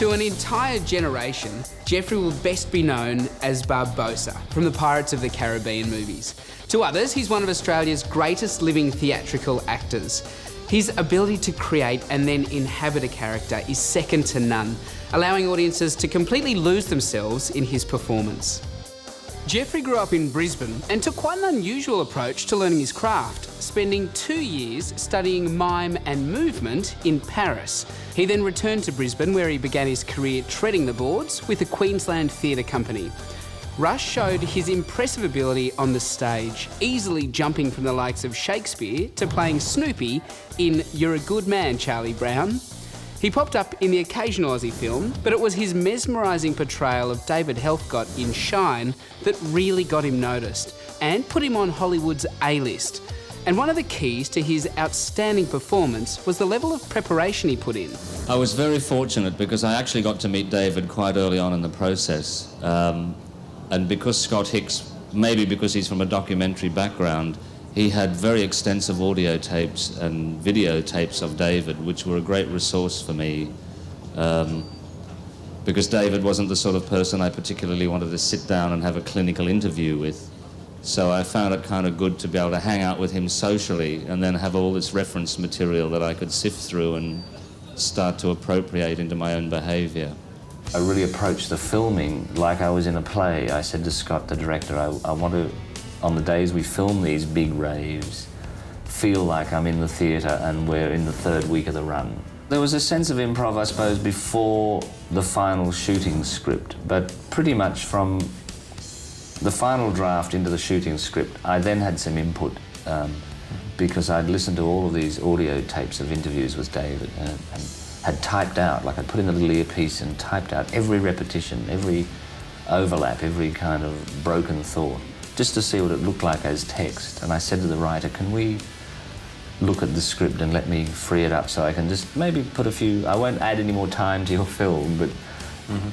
To an entire generation, Geoffrey will best be known as Barbossa from the Pirates of the Caribbean movies. To others, he's one of Australia's greatest living theatrical actors. His ability to create and then inhabit a character is second to none, allowing audiences to completely lose themselves in his performance. Geoffrey grew up in Brisbane and took quite an unusual approach to learning his craft, spending 2 years studying mime and movement in Paris. He then returned to Brisbane, where he began his career treading the boards with the Queensland Theatre Company. Rush showed his impressive ability on the stage, easily jumping from the likes of Shakespeare to playing Snoopy in You're a Good Man, Charlie Brown. He popped up in the occasional Aussie film, but it was his mesmerising portrayal of David Helfgott in Shine that really got him noticed and put him on Hollywood's A-list. And one of the keys to his outstanding performance was the level of preparation he put in. I was very fortunate because I actually got to meet David quite early on in the process. And because Scott Hicks, maybe because he's from a documentary background, he had very extensive audio tapes and videotapes of David, which were a great resource for me, because David wasn't the sort of person I particularly wanted to sit down and have a clinical interview with. So I found it kind of good to be able to hang out with him socially and then have all this reference material that I could sift through and start to appropriate into my own behaviour. I really approached the filming like I was in a play. I said to Scott, the director, I want to, on the days we film these big raves, feel like I'm in the theatre and we're in the third week of the run. There was a sense of improv, I suppose, before the final shooting script, but pretty much from the final draft into the shooting script, I then had some input because I'd listened to all of these audio tapes of interviews with David and had typed out, like I'd put in a little earpiece and typed out every repetition, every overlap, every kind of broken thought, just to see what it looked like as text. And I said to the writer, can we look at the script and let me free it up so I can just maybe put a few, I won't add any more time to your film, but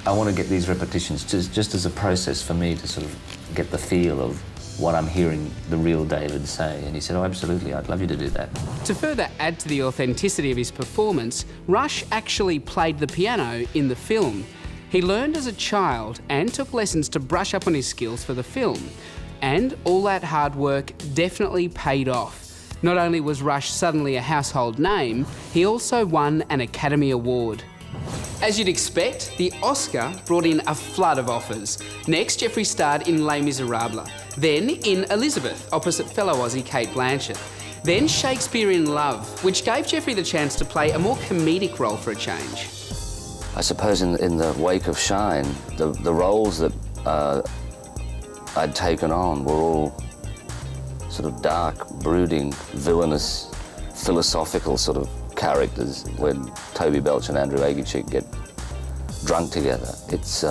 I want to get these repetitions just as a process for me to sort of get the feel of what I'm hearing the real David say. And he said, oh, absolutely, I'd love you to do that. To further add to the authenticity of his performance, Rush actually played the piano in the film. He learned as a child and took lessons to brush up on his skills for the film. And all that hard work definitely paid off. Not only was Rush suddenly a household name, he also won an Academy Award. As you'd expect, the Oscar brought in a flood of offers. Next, Geoffrey starred in Les Miserables, then in Elizabeth, opposite fellow Aussie Cate Blanchett, then Shakespeare in Love, which gave Geoffrey the chance to play a more comedic role for a change. I suppose in the wake of Shine, the roles that I'd taken on were all sort of dark, brooding, villainous, philosophical sort of characters. When Toby Belch and Andrew Aguchik get drunk together, it's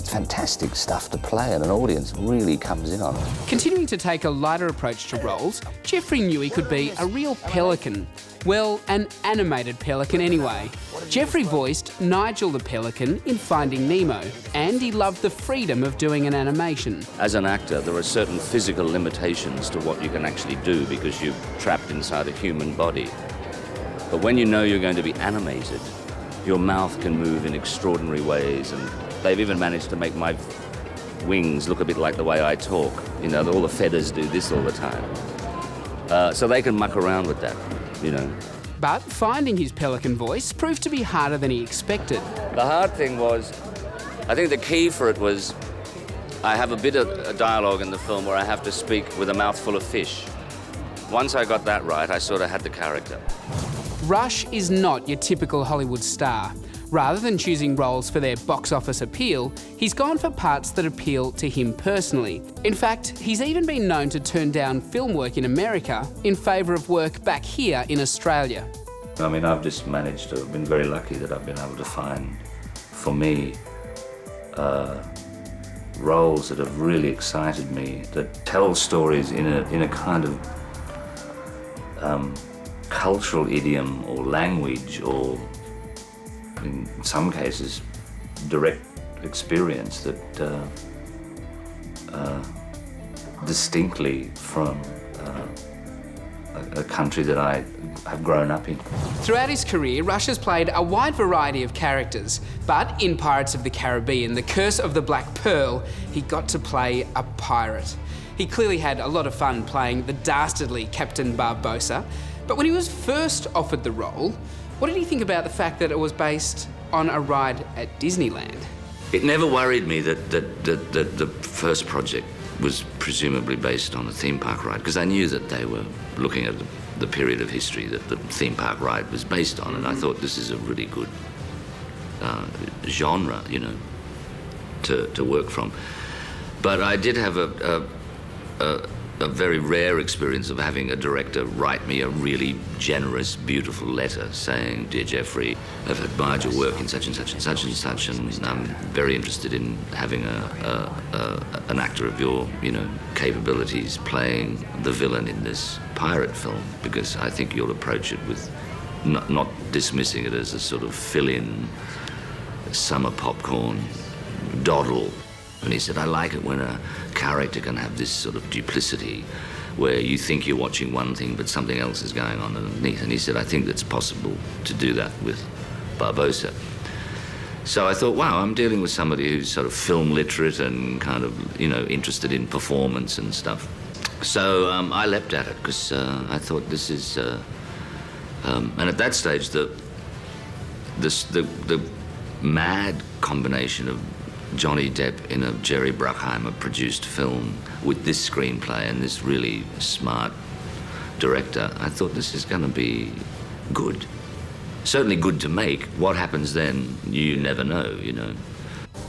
fantastic stuff to play and an audience really comes in on it. Continuing to take a lighter approach to roles, Geoffrey knew he could be a real pelican. Well, an animated pelican anyway. Geoffrey voiced Nigel the Pelican in Finding Nemo, and he loved the freedom of doing an animation. As an actor, there are certain physical limitations to what you can actually do because you're trapped inside a human body. But when you know you're going to be animated, your mouth can move in extraordinary ways, and they've even managed to make my wings look a bit like the way I talk. You know, all the feathers do this all the time. So they can muck around with that, you know. But finding his pelican voice proved to be harder than he expected. The hard thing was, I think the key for it was, I have a bit of a dialogue in the film where I have to speak with a mouthful of fish. Once I got that right, I sort of had the character. Rush is not your typical Hollywood star. Rather than choosing roles for their box office appeal, he's gone for parts that appeal to him personally. In fact, he's even been known to turn down film work in America in favour of work back here in Australia. I mean, I've just managed to, I've been very lucky that I've been able to find, for me, roles that have really excited me, that tell stories in a kind of cultural idiom or language, or in some cases direct experience that distinctly from a country that I have grown up in. Throughout his career, Rush has played a wide variety of characters, but in Pirates of the Caribbean, The Curse of the Black Pearl, he got to play a pirate. He clearly had a lot of fun playing the dastardly Captain Barbossa, but when he was first offered the role, what did he think about the fact that it was based on a ride at Disneyland? It never worried me that the first project was presumably based on a theme park ride, because I knew that they were looking at the period of history that the theme park ride was based on, and I thought this is a really good genre, you know, to work from. But I did have a very rare experience of having a director write me a really generous, beautiful letter saying, "Dear Jeffrey, I've admired your work in such and such and such and such, and I'm very interested in having an actor of your, you know, capabilities playing the villain in this pirate film, because I think you'll approach it with not dismissing it as a sort of fill-in summer popcorn doddle." And he said, "I like it when a character can have this sort of duplicity where you think you're watching one thing but something else is going on underneath." And he said, "I think that's possible to do that with Barbossa." So I thought, wow, I'm dealing with somebody who's sort of film literate and kind of, you know, interested in performance and stuff. So I leapt at it because I thought this is... and at that stage, the mad combination of Johnny Depp in a Jerry Bruckheimer-produced film with this screenplay and this really smart director, I thought this is going to be good. Certainly good to make. What happens then, you never know, you know.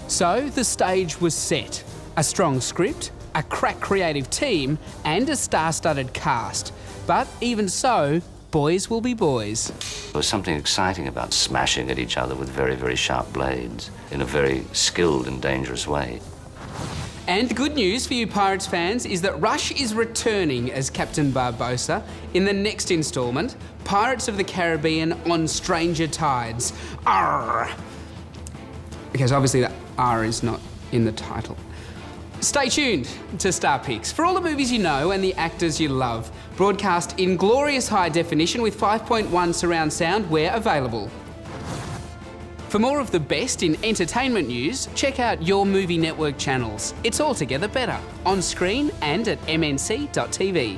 So the stage was set. A strong script, a crack creative team, and a star-studded cast. But even so, boys will be boys. There was something exciting about smashing at each other with very, very sharp blades in a very skilled and dangerous way. And the good news for you Pirates fans is that Rush is returning as Captain Barbossa in the next instalment, Pirates of the Caribbean on Stranger Tides. Arr! Okay, so obviously the R is not in the title. Stay tuned to Star Picks for all the movies you know and the actors you love. Broadcast in glorious high definition with 5.1 surround sound where available. For more of the best in entertainment news, check out your Movie Network channels. It's altogether better, on screen and at mnc.tv.